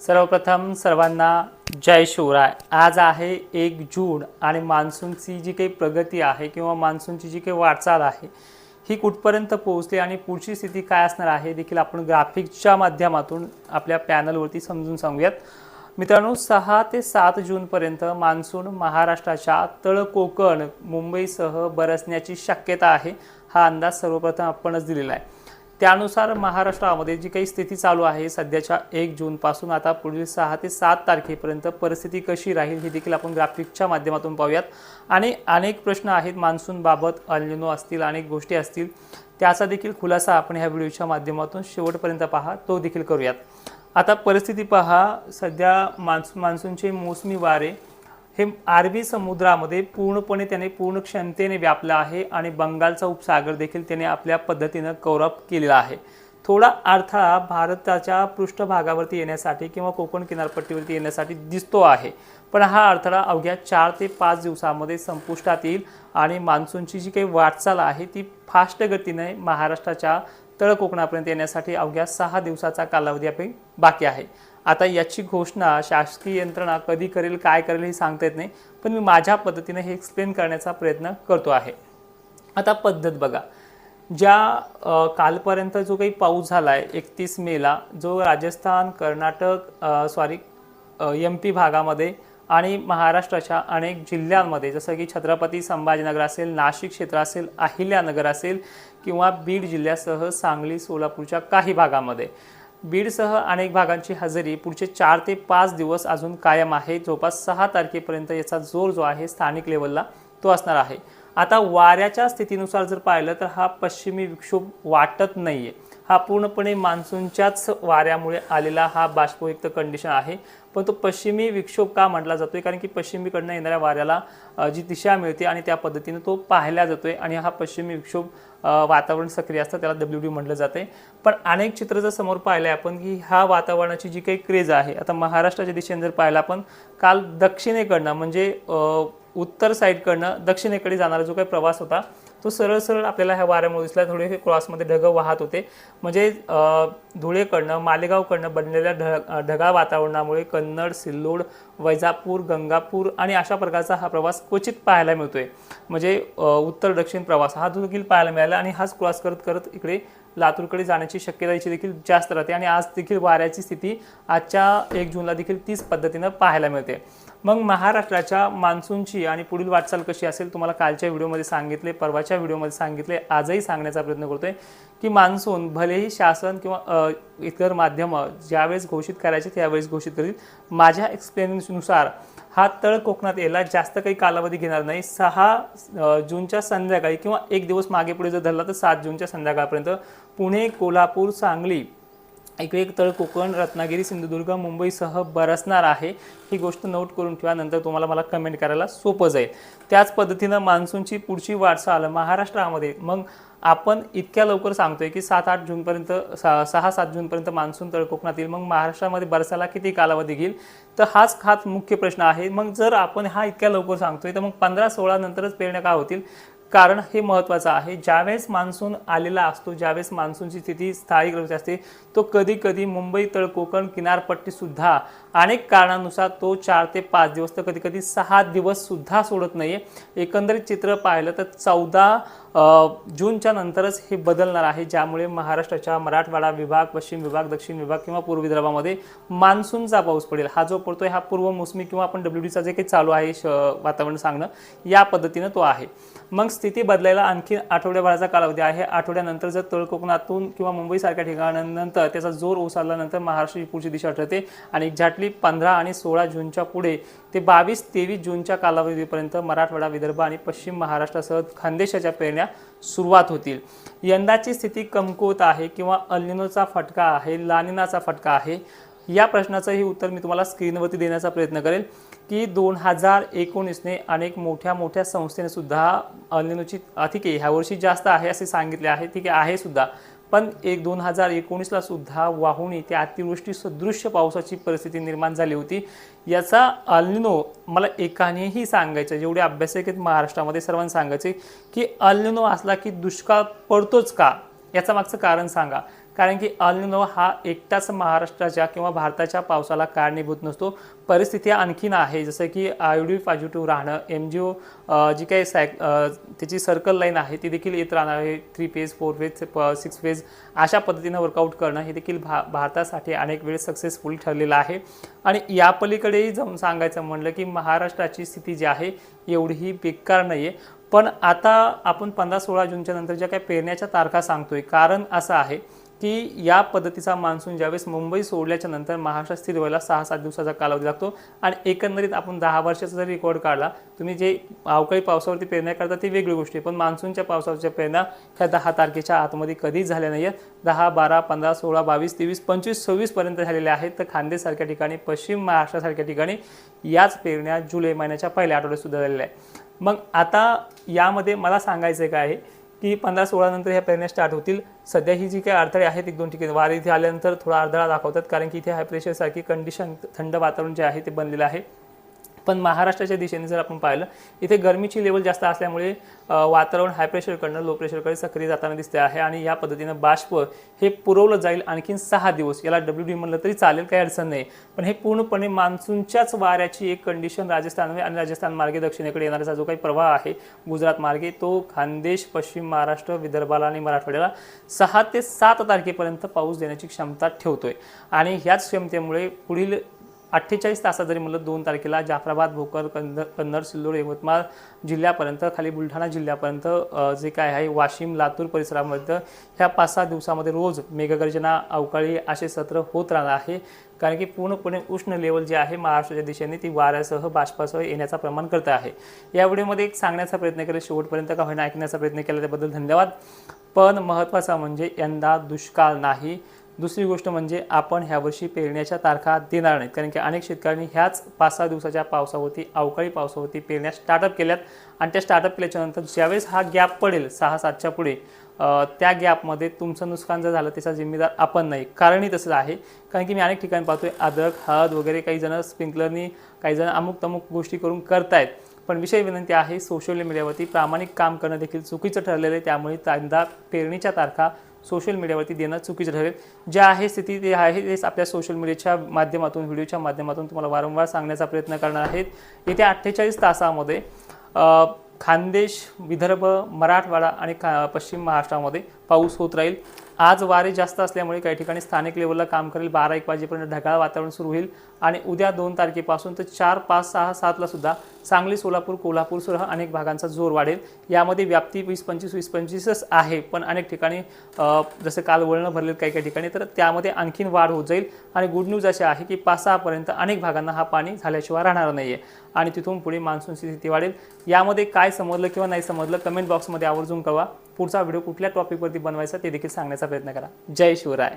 सर्वप्रथम सर्वांना जय शिवराय। आज आहे 1 जून आणि मान्सूनची जी काही प्रगती आहे किंवा मान्सूनची जी काही वाटचाल आहे ही कुठपर्यंत पोहोचली आणि पुढची स्थिती काय असणार आहे देखील आपण ग्राफिक्सच्या माध्यमातून आपल्या पॅनलवरती समजून सांगूयात। मित्रांनो, 6 ते 7 जूनपर्यंत मान्सून महाराष्ट्राच्या तळ कोकण मुंबईसह बरसण्याची शक्यता आहे। हा अंदाज सर्वप्रथम आपणच दिलेला आहे। त्यानुसार महाराष्ट्रामध्ये जी काही स्थिती चालू आहे सध्याच्या 1 जूनपासून आता पुढील 6 ते 7 तारखेपर्यंत परिस्थिती कशी राहील हे देखील आपण ग्राफिक्सच्या माध्यमातून पाहूयात। आणि अनेक प्रश्न आहेत मान्सूनबाबत, अल निनो असतील, अनेक गोष्टी असतील, त्याचा देखील खुलासा आपण ह्या व्हिडिओच्या माध्यमातून शेवटपर्यंत पहा, तो देखील करूयात। आता परिस्थिती पहा, सध्या मान्सूनचे मोसमी वारे हे अरबी समुद्रामध्ये पूर्ण क्षमतेने व्यापलं आहे आणि बंगालचा उपसागर देखील त्याने आपल्या पद्धतीने कव्हर अप केलेला आहे। थोडा अडथळा भारताच्या पृष्ठभागावरती येण्यासाठी किंवा कोकण किनारपट्टीवरती येण्यासाठी दिसतो आहे, पण हा अडथळा अवघ्या 4 ते 5 दिवसांमध्ये संपुष्टात येईल आणि मान्सूनची जी काही वाटचाल आहे ती फास्ट गतीने महाराष्ट्राच्या तळ कोकणापर्यंत येण्यासाठी अवघ्या 6 दिवसाचा कालावधी आपण बाकी आहे। आता याची घोषणा शासकीय यंत्रणा कधी करेल, काय करेल हे सांगता येत नाही, पण मी माझ्या पद्धतीने हे एक्सप्लेन करण्याचा प्रयत्न करतो आहे। आता पद्धत बघा, ज्या कालपर्यंत जो काही पाऊस झाला आहे 31 मेला, जो राजस्थान, कर्नाटक, MP भागामध्ये आणि महाराष्ट्राच्या अनेक जिल्ह्यांमध्ये जसं की छत्रपती संभाजीनगर असेल, नाशिक क्षेत्र असेल, अहिल्यानगर असेल किंवा बीड जिल्ह्यासह सांगली, सोलापूरच्या काही भागामध्ये, बीडसह अनेक भागांची हजेरी पुढचे 4 ते 5 दिवस अजून कायम आहे। जवळपास 6 तारखेपर्यंत याचा जोर जो आहे स्थानिक लेवलला तो असणार आहे। आता वाऱ्याच्या स्थितीनुसार जर पाहिलं तर हा पश्चिमी विक्षोभ वाटत नाहीये, हा पूर्णपणे मान्सूनच्याच वाऱ्यामुळे आलेला हा बाष्पयुक्त कंडिशन आहे। पण तो पश्चिमी विक्षोभ का म्हटला जातोय, कारण की पश्चिमेकडून येणाऱ्या वाऱ्याला जी दिशा मिळते आणि त्या पद्धतीने तो पाहिला जातोय आणि हा पश्चिमी विक्षोभ वातावरण सक्रिय असतं, त्याला WD म्हटलं जाते। पण अनेक चित्र जर समोर पाहिलंय आपण की ह्या वातावरणाची जी काही क्रेज आहे, आता महाराष्ट्राच्या दिशेने जर पाहिलं आपण, काल दक्षिणेकडनं म्हणजे उत्तर साईडकडनं दक्षिणेकडे जाणारा जो काही प्रवास होता तो सरळ सरळ आपल्याला ह्या वाऱ्यामुळे दिसला। थोडे क्रॉसमध्ये ढग वाहत होते, म्हणजे धुळेकडनं, मालेगावकडनं बनलेल्या ढगाळ वातावरणामुळे कन्नड, सिल्लोड, वैजापूर, गंगापूर आणि अशा प्रकारचा हा प्रवास क्वचित पाहायला मिळतोय। म्हणजे उत्तर दक्षिण प्रवास हा देखील पाहायला मिळाला आणि हाच क्रॉस करत करत इकडे लातूरकडे जाण्याची शक्यता याची देखील जास्त राहते आणि आज देखील वाऱ्याची स्थिती आजच्या 1 जूनला देखील तीच पद्धतीने पाहायला मिळते। मग महाराष्ट्राच्या मान्सूनची आणि पुढील वाटचाल कशी असेल तुम्हाला कालच्या व्हिडिओमध्ये सांगितले, परवाच्या व्हिडिओमध्ये सांगितले, आजही सांगण्याचा प्रयत्न करतोय की मान्सून भलेही शासन किंवा इतर माध्यम ज्यावेळेस घोषित करायचे त्यावेळेस घोषित करील। माझ्या एक्सपिरियन्सनुसार हा तळ कोकणात यायला जास्त काही कालावधी घेणार नाही। 6 जूनच्या संध्याकाळी किंवा 1 दिवस मागे पुढे जर धरला तर 7 जूनच्या संध्याकाळपर्यंत पुणे, कोल्हापूर, सांगली इकडे एक तळ कोकण, रत्नागिरी, सिंधुदुर्ग, मुंबईसह बरसणार आहे। ही गोष्ट नोट करून ठेवा, नंतर तुम्हाला मला कमेंट करायला सोपं जाईल। त्याच पद्धतीनं मान्सूनची पुढची वाटचाल महाराष्ट्रामध्ये, मग आपण इतक्या लवकर सांगतोय की 7-8 जूनपर्यंत 6-7 जूनपर्यंत मान्सून तळ कोकणात येईल, मग महाराष्ट्रामध्ये बरसायला किती कालावधी घेईल, तर हाच मुख्य प्रश्न आहे। मग जर आपण हा इतक्या लवकर सांगतोय तर मग 15-16 नंतरच पेरण्या का होतील, कारण हे महत्त्वाचं आहे। ज्यावेळेस मान्सून आलेला असतो, ज्यावेळेस मान्सूनची स्थिती स्थायिक होत असते, तो कधी कधी मुंबई तळ कोकण किनारपट्टी सुद्धा अनेक कारणांनुसार तो 4 ते 5 दिवस तर कधी कधी 6 दिवस सुद्धा सोडत नाहीये। एकंदरीत चित्र पाहिलं तर 14 जूनच्या नंतरच हे बदलणार आहे, ज्यामुळे महाराष्ट्राच्या मराठवाडा विभाग, पश्चिम विभाग, दक्षिण विभाग किंवा पूर्व विदर्भामध्ये मान्सूनचा पाऊस पडेल। हा जो पडतोय हा पूर्व मोसमी किंवा आपण WDचा जे काही चालू आहे वातावरण सांगणं, या पद्धतीनं तो आहे। मग स्थिती बदलायला आणखी आठवड्याभराचा कालावधी आहे। आठवड्यानंतर जर तळ कोकणातून किंवा मुंबईसारख्या ठिकाणांनंतर त्याचा जोर ओसरल्यानंतर महाराष्ट्राची पुढची दिशा ठरते आणि एक्झॅक्टली 15 आणि 16 जूनच्या पुढे ते 22-23 जूनच्या कालावधीपर्यंत मराठवाडा, विदर्भ आणि पश्चिम महाराष्ट्रासह खानदेशाच्या पेरण्या सुरुवात होतील। यंदाची स्थिती कमकुवत आहे किंवा अल निनोचा फटका आहे, ला निनाचा फटका आहे, या प्रश्नाचंही उत्तर मी तुम्हाला स्क्रीनवरती देण्याचा प्रयत्न करेल की 2019ने अनेक मोठ्या संस्थेने सुद्धा अल निनोची ठीक आहे ह्या वर्षी जास्त आहे असे सांगितले आहे, ठीक आहे सुद्धा, पण 2019ला सुद्धा वाहुणी त्या अतिवृष्टी सदृश्य पावसाची परिस्थिती निर्माण झाली होती। याचा अल निनो मला एकानेही सांगायचं, जेवढे अभ्यासक आहेत महाराष्ट्रामध्ये सर्वांना सांगायचे की अल निनो असला की दुष्काळ पडतोच का, याचं मागचं कारण सांगा। कारण की अल निनो हा एकटाच महाराष्ट्राच्या किंवा भारताच्या पावसाला कारणीभूत नसतो. परिस्थिती आणखीन आहे, जसं की आयोडी पॉझिटिव्ह राहणं, MGO जी काही त्याची सर्कल लाईन आहे ती देखील येत राहणार आहे. 3 फेज 4 फेज 6 फेज अशा पद्धतीनं वर्कआउट करणं हे देखील भारतासाठी अनेक वेळेस सक्सेसफुल ठरलेलं आहे. आणि या पलीकडेही जाऊन सांगायचं म्हणलं की महाराष्ट्राची स्थिती जी आहे एवढीही बेकार नाही आहे. पण आता आपण 15-16 जूनच्या नंतर ज्या काही पेरण्याच्या तारखा सांगतोय, कारण असं आहे की या पद्धतीचा मान्सून ज्यावेळेस मुंबई सोडल्याच्या नंतर महाराष्ट्रात स्थिर व्हायला 6-7 दिवसाचा कालावधी लागतो. आणि एकंदरीत आपण 10 वर्षाचा जर रेकॉर्ड काढला, तुम्ही जे अवकाळी पावसावरती पेरण्या करता ती वेगळी गोष्ट आहे, पण मान्सूनच्या पावसाच्या पेरण्या ह्या 10 तारखेच्या आतमध्ये कधीच झाल्या नाही आहेत. 10, 12, 15, 16, 22, 23, 25, 26 पर्यंत झालेल्या आहेत. तर खान्देसारख्या ठिकाणी, पश्चिम महाराष्ट्रासारख्या ठिकाणी याच पेरण्या जुलै महिन्याच्या पहिल्या आठवड्यात सुद्धा झालेल्या आहेत. मग आता यामध्ये मला सांगायचं काय आहे की 15-16 नंतर ह्या पेरण्या स्टार्ट होतील. सध्या ही जी काही अडथळे आहेत 1-2 ठिकाणी वारे इथे आल्यानंतर थोडा अडथळा दाखवतात, कारण की इथे हाय प्रेशरसारखी कंडिशन, थंड वातावरण जे आहे ते बनलेलं आहे. पण महाराष्ट्राच्या दिशेने जर आपण पाहिलं, इथे गरमीची लेवल जास्त असल्यामुळे वातावरण हाय प्रेशरकडनं लो प्रेशरकडे सक्रिय जाताना दिसते आहे. आणि या पद्धतीनं बाष्प हे पुरवलं जाईल आणखीन 6 दिवस. याला WD म्हणलं तरी चालेल, काही अडचण नाही. पण हे पूर्णपणे मान्सूनच्याच वाऱ्याची एक कंडिशन राजस्थान आणि राजस्थान मार्गे दक्षिणेकडे येणारा जो काही प्रवाह आहे गुजरात मार्गे, तो खानदेश, पश्चिम महाराष्ट्र, विदर्भाला आणि मराठवाड्याला 6 ते 7 तारखेपर्यंत पाऊस देण्याची क्षमता ठेवतोय. आणि ह्याच क्षमतेमुळे पुढील 48 तासात जरी म्हणलं 2 तारखेला जाफराबाद, भोकर, कन्नड, सिल्लोड, यवतमाळ जिल्ह्यापर्यंत, खाली बुलढाणा जिल्ह्यापर्यंत, जे काय आहे वाशिम, लातूर परिसरामध्ये ह्या 5-6 दिवसामध्ये रोज मेघगर्जना, अवकाळी असे सत्र होत राहणार आहे. कारण की पूर्णपणे उष्ण लेवल जे आहे महाराष्ट्राच्या दिशेने ती वाऱ्यासह, बाष्पासह येण्याचा प्रमाण करत आहे. या व्हिडिओमध्ये एक सांगण्याचा प्रयत्न केला, शेवटपर्यंत का होईना ऐकण्याचा प्रयत्न केला, त्याबद्दल धन्यवाद. पण महत्त्वाचा म्हणजे यंदा दुष्काळ नाही. दुसरी गोष्ट म्हणजे आपण ह्यावर्षी पेरण्याच्या तारखा देणार नाहीत, कारण की अनेक शेतकऱ्यांनी ह्याच 5-6 दिवसाच्या पावसावरती, अवकाळी पावसावरती पेरण्या स्टार्टअप केल्यात. आणि त्या स्टार्टअप केल्याच्यानंतर ज्यावेळेस हा गॅप पडेल 6-7च्या पुढे, त्या गॅपमध्ये तुमचं नुकसान जर झालं त्याचा जिम्मेदार आपण नाही. कारणही तसंच आहे, कारण की मी अनेक ठिकाणी पाहतोय अद्रक, हळद वगैरे काही जण स्प्रिंकलरनी, काही जण अमुक तमुक गोष्टी करून करतायत. पण विषय विनंती आहे, सोशल मीडियावरती प्रामाणिक काम करणं देखील चुकीचं ठरलेलं आहे. त्यामुळे यंदा पेरणीच्या तारखा सोशल मीडियावरती देणं चुकीचं ठरेल. जे आहे स्थिती ते आहे तेच आपल्या सोशल मीडियाच्या माध्यमातून, व्हिडिओच्या माध्यमातून तुम्हाला वारंवार सांगण्याचा प्रयत्न करणार आहेत. येत्या 48 तासामध्ये खानदेश, विदर्भ, मराठवाडा आणि पश्चिम महाराष्ट्रामध्ये पाऊस होत राहील. आज वारे जास्त असल्यामुळे काही ठिकाणी स्थानिक लेवलला काम करेल. 12-1 वाजेपर्यंत ढगाळ वातावरण सुरू होईल. आणि उद्या 2 तारखेपासून तर 4, 5, 6, 7ला सुद्धा सांगली, सोलापूर, कोल्हापूरसह अनेक भागांचा जोर वाढेल. यामध्ये व्याप्ती 20-25 आहे, पण अनेक ठिकाणी जसं काल वळणं भरलेत काही ठिकाणी, तर त्यामध्ये आणखीन वाढ होत जाईल. आणि गुड न्यूज अशी आहे की 5-6 पर्यंत अनेक भागांना हा पाणी झाल्याशिवाय राहणार नाही आहे. आणि तिथून पुढे मान्सूनची स्थिती वाढेल. यामध्ये काय समजलं किंवा नाही समजलं कमेंट बॉक्समध्ये आवर्जून कळवा. पुढचा व्हिडिओ कुठल्या टॉपिकवरती बनवायचा ते देखील सांगण्याचा प्रयत्न करा. जय शिवराय.